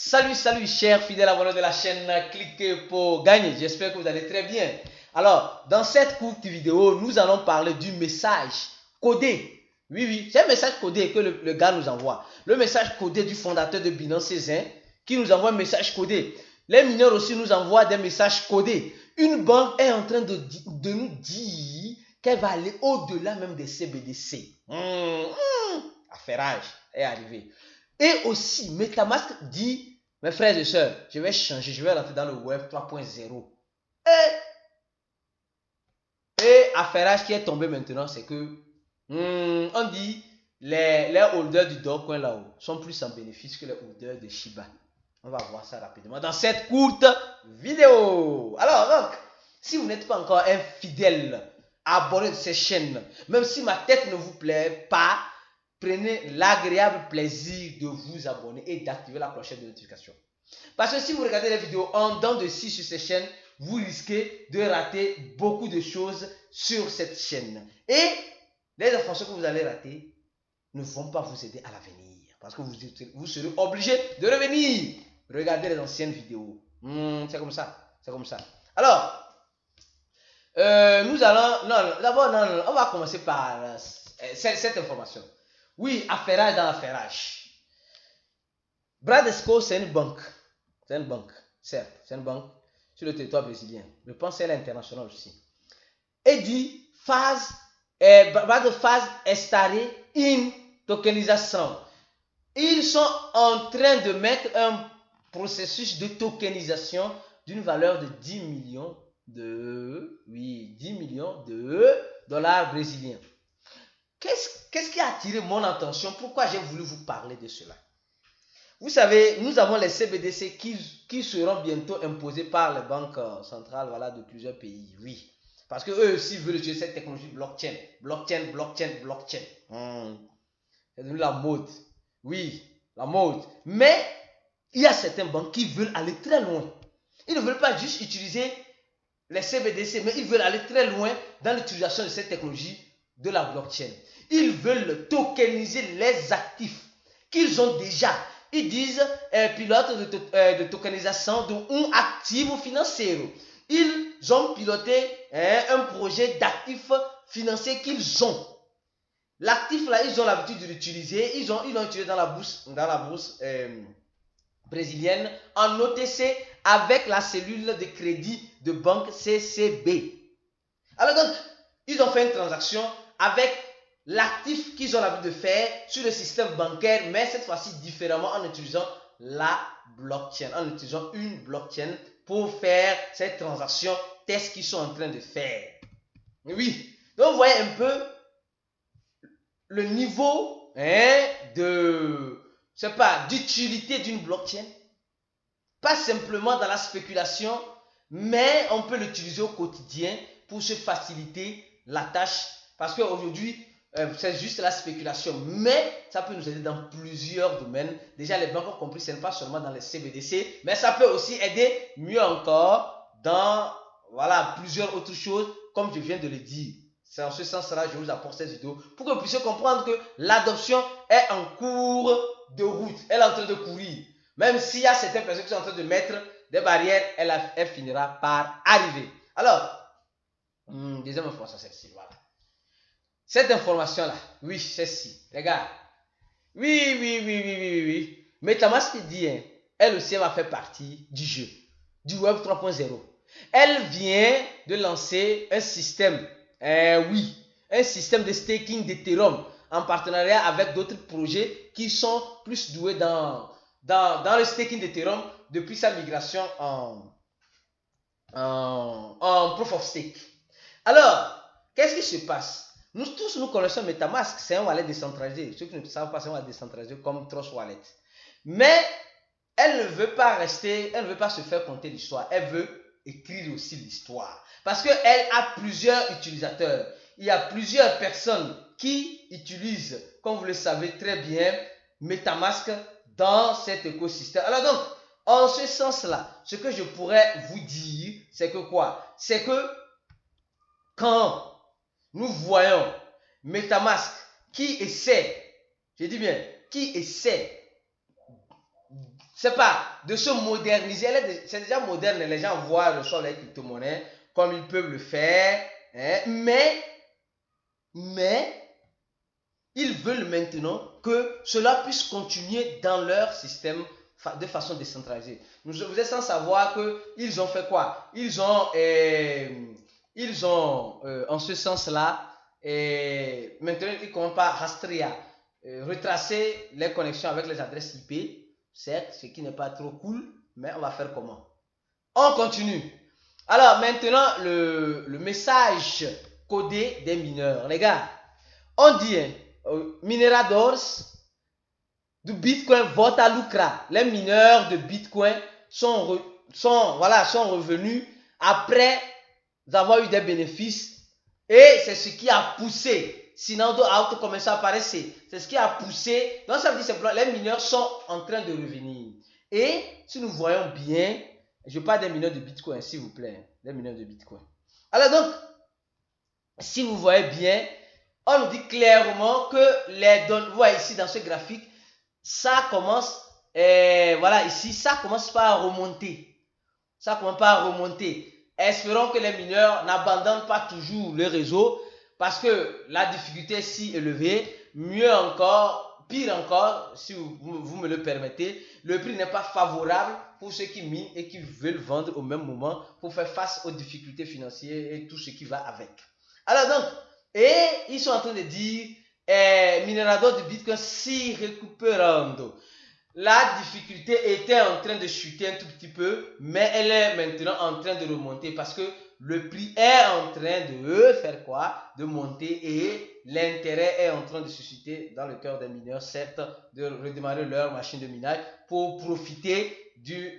Salut chers fidèles abonnés de la chaîne, cliquez pour gagner. J'espère que vous allez très bien. Alors, dans cette courte vidéo, nous allons parler du message codé. Oui, c'est un message codé que le gars nous envoie. Le message codé du fondateur de Binance Cézanne qui nous envoie un message codé. Les mineurs aussi nous envoient des messages codés. Une banque est en train de nous dire qu'elle va aller au-delà même des CBDC. Affairage est arrivé. Et aussi, Metamask dit, mes frères et sœurs, je vais changer, je vais rentrer dans le web 3.0. Et affairage qui est tombé maintenant, c'est que, on dit, les holders du Dogecoin là-haut sont plus en bénéfice que les holders de Shiba. On va voir ça rapidement dans cette courte vidéo. Alors, donc, si vous n'êtes pas encore un fidèle abonné de cette chaîne, même si ma tête ne vous plaît pas, prenez l'agréable plaisir de vous abonner et d'activer la clochette de notification. Parce que si vous regardez les vidéos en dents de scie sur cette chaîne, vous risquez de rater beaucoup de choses sur cette chaîne. Et les informations que vous allez rater ne vont pas vous aider à l'avenir. Parce que vous serez obligé de revenir. Regardez les anciennes vidéos. C'est comme ça. C'est comme ça. Alors, nous allons... D'abord, on va commencer par cette information. Oui, affairage dans affairage. Bradesco, c'est une banque. C'est une banque, certes. C'est une banque sur le territoire brésilien. Je pense qu'elle est internationale aussi. Et dit, phase estará in tokenisation. Ils sont en train de mettre un processus de tokenisation d'une valeur de 10 millions de dollars brésiliens. Qu'est-ce qui a attiré mon attention? Pourquoi j'ai voulu vous parler de cela? Vous savez, nous avons les CBDC qui seront bientôt imposés par les banques centrales de plusieurs pays. Oui. Parce qu'eux aussi veulent utiliser cette technologie blockchain. Blockchain. C'est devenu la mode. Oui, la mode. Mais il y a certaines banques qui veulent aller très loin. Ils ne veulent pas juste utiliser les CBDC, mais ils veulent aller très loin dans l'utilisation de cette technologie de la blockchain. Ils veulent tokeniser les actifs qu'ils ont déjà. Ils disent pilote de tokenisation d'un actif financier. Ils ont piloté un projet d'actifs financiers qu'ils ont. L'actif là, ils ont l'habitude de l'utiliser. Ils l'ont utilisé dans la bourse brésilienne en OTC avec la cellule de crédit de banque CCB. Alors donc, ils ont fait une transaction avec l'actif qu'ils ont l'habitude de faire sur le système bancaire, mais cette fois-ci différemment en utilisant la blockchain, en utilisant une blockchain pour faire cette transaction test qu'ils sont en train de faire. Oui, donc vous voyez un peu le niveau d'utilité d'une blockchain. Pas simplement dans la spéculation, mais on peut l'utiliser au quotidien pour se faciliter la tâche. Parce qu'aujourd'hui, c'est juste la spéculation, mais ça peut nous aider dans plusieurs domaines. Déjà, les banques ont compris, ce n'est pas seulement dans les CBDC, mais ça peut aussi aider mieux encore dans plusieurs autres choses, comme je viens de le dire. C'est en ce sens-là que je vous apporte cette vidéo pour que vous puissiez comprendre que l'adoption est en cours de route. Elle est en train de courir. Même s'il y a certaines personnes qui sont en train de mettre des barrières, elle finira par arriver. Alors, deuxième information, celle-ci, voilà. Cette information-là, oui, celle-ci, regarde. Oui. Metamask dit, elle aussi va faire partie du jeu, du Web 3.0. Elle vient de lancer un système, un système de staking d'Ethereum en partenariat avec d'autres projets qui sont plus doués dans le staking d'Ethereum depuis sa migration en Proof of Stake. Alors, qu'est-ce qui se passe? Nous tous, nous connaissons Metamask, c'est un wallet décentralisé. Ceux qui ne savent pas, c'est un wallet décentralisé comme Trust Wallet. Mais elle ne veut pas se faire conter l'histoire. Elle veut écrire aussi l'histoire. Parce qu'elle a plusieurs utilisateurs. Il y a plusieurs personnes qui utilisent, comme vous le savez très bien, Metamask dans cet écosystème. Alors donc, en ce sens-là, ce que je pourrais vous dire, c'est que quoi? C'est que quand nous voyons Metamask qui essaie, je dis bien, qui essaie c'est pas de se moderniser. C'est déjà moderne, les gens voient, reçoivent les crypto-monnaies comme ils peuvent le faire, hein, mais ils veulent maintenant que cela puisse continuer dans leur système de façon décentralisée. Vous êtes sans savoir qu'ils ont fait quoi? Ils ont en ce sens-là, maintenant ils commencent par rastreer, retracer les connexions avec les adresses IP. Certes, ce qui n'est pas trop cool, mais on va faire comment? On continue. Alors maintenant, le message codé des mineurs. Les gars, on dit, mineradores du Bitcoin votent à Lucra. Les mineurs de Bitcoin sont revenus après avoir eu des bénéfices. Et c'est ce qui a poussé. Sinon, d'autres commencent à apparaître. C'est ce qui a poussé. Donc, ça veut dire simplement les mineurs sont en train de revenir. Et si nous voyons bien, je parle des mineurs de Bitcoin, s'il vous plaît. Les mineurs de Bitcoin. Alors donc, si vous voyez bien, on nous dit clairement que les données, vous voyez ici dans ce graphique, ça commence, voilà ici, ça commence par remonter. Ça commence par remonter. Espérons que les mineurs n'abandonnent pas toujours le réseau parce que la difficulté est si élevée. Mieux encore, pire encore, si vous me le permettez, le prix n'est pas favorable pour ceux qui minent et qui veulent vendre au même moment pour faire face aux difficultés financières et tout ce qui va avec. Alors donc, et ils sont en train de dire, minerador de Bitcoin si récupérando. La difficulté était en train de chuter un tout petit peu, mais elle est maintenant en train de remonter parce que le prix est en train de faire quoi? De monter et l'intérêt est en train de susciter dans le cœur des mineurs, certes, de redémarrer leur machine de minage pour profiter de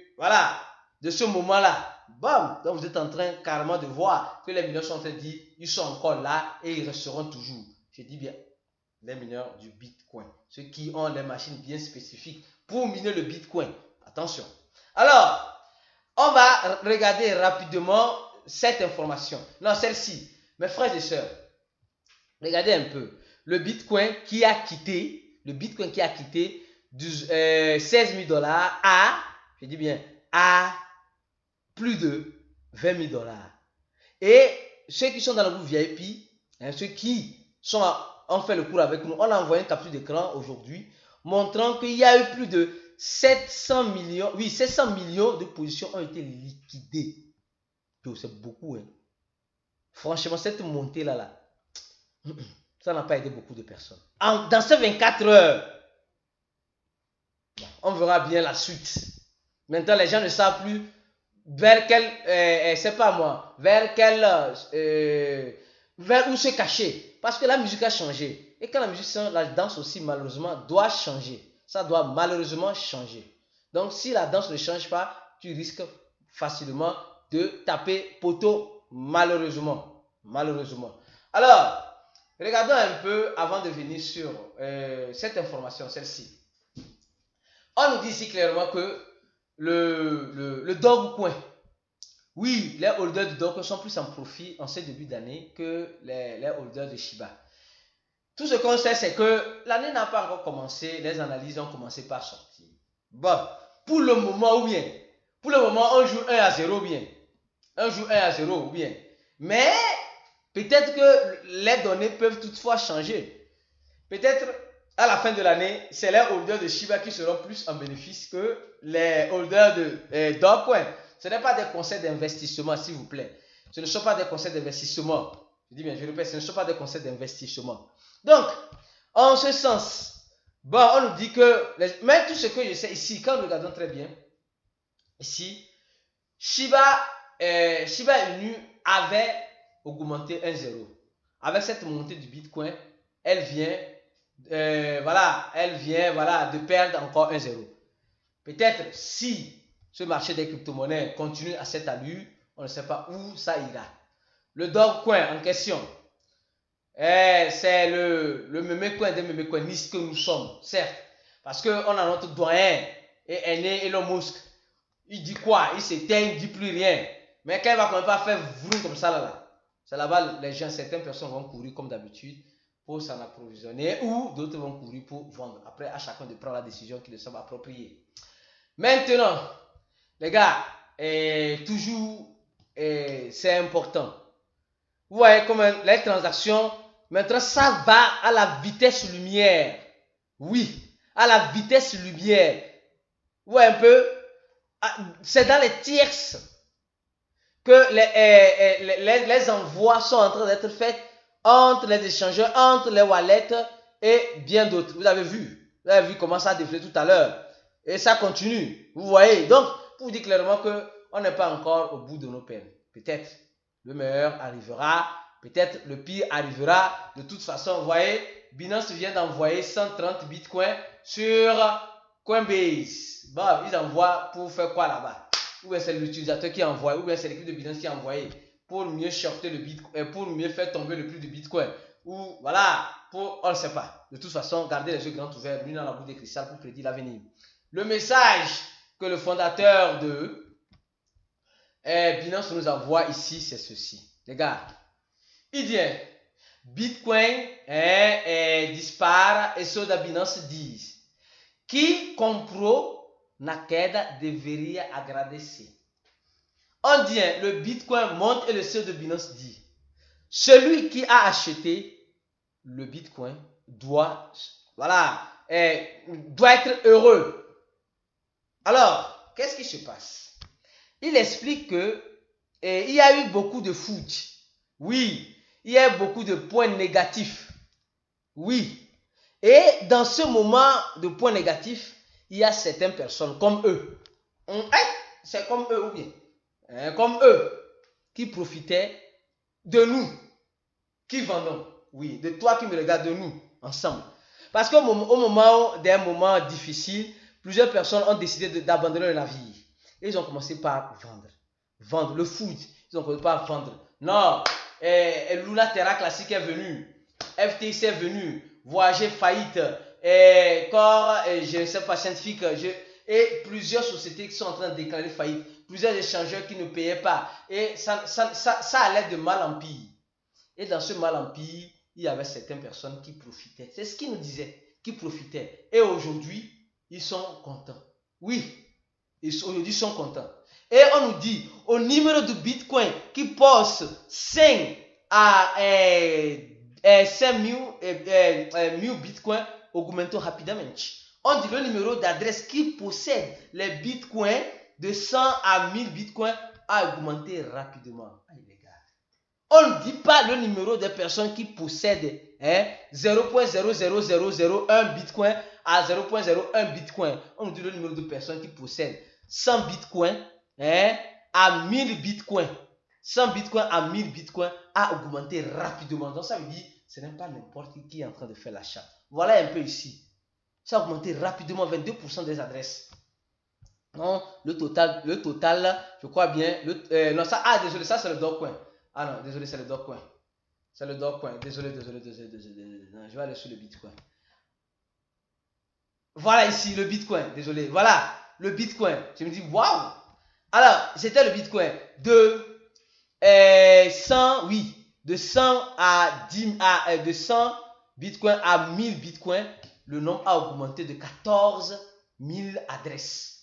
ce moment-là. Bam! Donc vous êtes en train carrément de voir que les mineurs sont en train de dire, ils sont encore là et ils resteront toujours. Je dis bien, les mineurs du Bitcoin, ceux qui ont des machines bien spécifiques pour miner le Bitcoin. Attention. Alors, on va regarder rapidement cette information. Non, celle-ci. Mes frères et sœurs, regardez un peu. Le Bitcoin qui a quitté du 16 000 dollars à, je dis bien, à plus de 20 000 dollars. Et ceux qui sont dans le groupe VIP, ceux qui ont fait le cours avec nous, on a envoyé une capture d'écran aujourd'hui montrant qu'il y a eu plus de 700 millions de positions ont été liquidées. C'est beaucoup. Hein. Franchement, cette montée-là, ça n'a pas aidé beaucoup de personnes. Dans ces 24 heures, on verra bien la suite. Maintenant, les gens ne savent plus vers où se cacher. Parce que la musique a changé. Et quand la musique change, la danse aussi, malheureusement, doit changer. Ça doit malheureusement changer. Donc, si la danse ne change pas, tu risques facilement de taper poteau, malheureusement. Alors, regardons un peu avant de venir sur cette information, celle-ci. On nous dit ici clairement que le Dogecoin, oui, les holders de Dogecoin sont plus en profit en ce début d'année que les holders de Shiba. Tout ce qu'on sait, c'est que l'année n'a pas encore commencé, les analyses ont commencé par sortir. Bon, pour le moment, on joue 1 à 0 ou bien. Mais peut-être que les données peuvent toutefois changer. Peut-être à la fin de l'année, c'est les holders de Shiba qui seront plus en bénéfice que les holders de Dogecoin. Ce n'est pas des conseils d'investissement, s'il vous plaît. Ce ne sont pas des conseils d'investissement. Je dis bien, je répète, ce ne sont pas des conseils d'investissement. Donc, en ce sens, bon, on nous dit que, mais tout ce que je sais ici, quand nous regardons très bien, ici, Shiba Inu avait augmenté 1,0. Avec cette montée du Bitcoin, elle vient de perdre encore 1,0. Peut-être si ce marché des crypto-monnaies continue à cette allure, on ne sait pas où ça ira. Le Dogecoin en question, c'est le mémécoin des mémécoinistes que nous sommes, certes. Parce qu'on a notre doyen et aîné Elon Musk. Il dit quoi? Il s'éteint, il ne dit plus rien. Mais quand il va quand même pas faire vroom comme ça, c'est là-bas, certaines personnes vont courir comme d'habitude pour s'en approvisionner ou d'autres vont courir pour vendre. Après, à chacun de prendre la décision qui lui semble appropriée. Maintenant, les gars, toujours, c'est important. Vous voyez comme les transactions, maintenant ça va à la vitesse lumière. Oui, à la vitesse lumière. Vous voyez un peu, c'est dans les tierces que les envois sont en train d'être faits entre les échangeurs, entre les wallets et bien d'autres. Vous avez vu comment ça a défilé tout à l'heure. Et ça continue. Vous voyez. Donc, pour vous dire clairement qu'on n'est pas encore au bout de nos peines. Peut-être le meilleur arrivera. Peut-être le pire arrivera. De toute façon, vous voyez, Binance vient d'envoyer 130 bitcoins sur Coinbase. Bon, ils envoient pour faire quoi là-bas? Ou bien c'est l'utilisateur qui envoie, ou bien c'est l'équipe de Binance qui a envoyé pour mieux shorter le bitcoin, pour mieux faire tomber le prix du bitcoin. Ou voilà, on ne sait pas. De toute façon, gardez les yeux grands ouverts, lui dans la boule de cristal pour prédire l'avenir. Le message que le fondateur de Binance nous envoie ici, c'est ceci. Les gars, il dit Bitcoin dispara e ceux da Binance disent qui comprou na queda deveria agradecer. On dit le Bitcoin monte et le CEO de Binance dit celui qui a acheté le Bitcoin doit être heureux. Alors, qu'est-ce qui se passe? Il explique que il y a eu beaucoup de foot. Oui, il y a eu beaucoup de points négatifs. Oui. Et dans ce moment de points négatifs, il y a certaines personnes comme eux. C'est comme eux ou bien? Comme eux qui profitaient de nous, qui vendons. Oui, de toi qui me regardes, de nous, ensemble. Parce qu'au moment d'un moment difficile, plusieurs personnes ont décidé d'abandonner le navire. Et ils ont commencé par vendre le foot. Ils ont commencé par vendre. Non, Luna Terra Classique est venu, FTX est venu, Voyager faillite, je ne sais pas, scientifique, et plusieurs sociétés qui sont en train de déclarer faillite, plusieurs échangeurs qui ne payaient pas, et ça allait de mal en pire. Et dans ce mal en pire, il y avait certaines personnes qui profitaient. C'est ce qu'ils nous disaient, qui profitaient. Et aujourd'hui, ils sont contents. Oui, aujourd'hui, ils sont contents. Et on nous dit, au numéro de Bitcoin qui passe 5 à 5.000 Bitcoin, augmentou rapidement. On dit le numéro d'adresse qui possède les Bitcoins de 100 à 1000 Bitcoins a augmenté rapidement. On ne dit pas le numéro des personnes qui possèdent 0.00001 Bitcoin à 0.01 Bitcoin. On nous dit le numéro de personnes qui possèdent 100 Bitcoins à 1000 Bitcoins. 100 Bitcoins à 1000 Bitcoins a augmenté rapidement. Donc ça veut dire ce n'est pas n'importe qui est en train de faire l'achat. Voilà un peu ici. Ça a augmenté rapidement, 22% des adresses. Non, le total, je crois bien. Non, ça, désolé, ça c'est le Dogecoin. Ah non, désolé, c'est le Dogecoin. C'est le Dogecoin. Désolé. Non, je vais aller sur le Bitcoin. Voilà ici le Bitcoin. Désolé. Voilà le Bitcoin. Je me dis, waouh! Alors, c'était le Bitcoin de 100, oui, de 100 à 10, de 100 Bitcoin à 1000 Bitcoin, le nombre a augmenté de 14 000 adresses.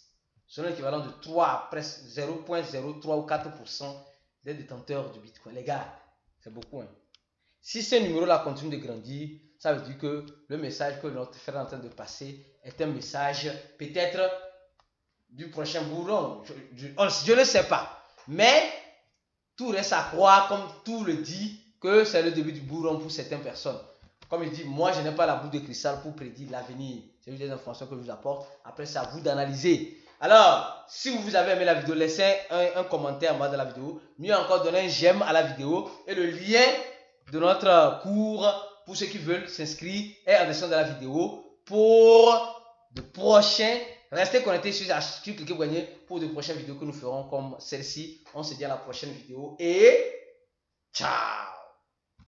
C'est l'équivalent de 3, presque 0.03 ou 4% des détenteurs du Bitcoin. Les gars, c'est beaucoup. Hein. Si ce numéro-là continue de grandir, ça veut dire que le message que notre frère est en train de passer est un message peut-être du prochain bourron. Je ne sais pas. Mais tout reste à croire, comme tout le dit, que c'est le début du bourron pour certaines personnes. Comme il dit, moi je n'ai pas la boule de cristal pour prédire l'avenir. C'est juste des informations que je vous apporte. Après, c'est à vous d'analyser. Alors, si vous avez aimé la vidéo, laissez un commentaire en bas de la vidéo. Mieux encore, donnez un j'aime à la vidéo. Et le lien de notre cours, pour ceux qui veulent s'inscrire, est en description de la vidéo. Pour de prochains, restez connectés sur cliquez pour gagner pour de prochaines vidéos que nous ferons comme celle-ci. On se dit à la prochaine vidéo et ciao!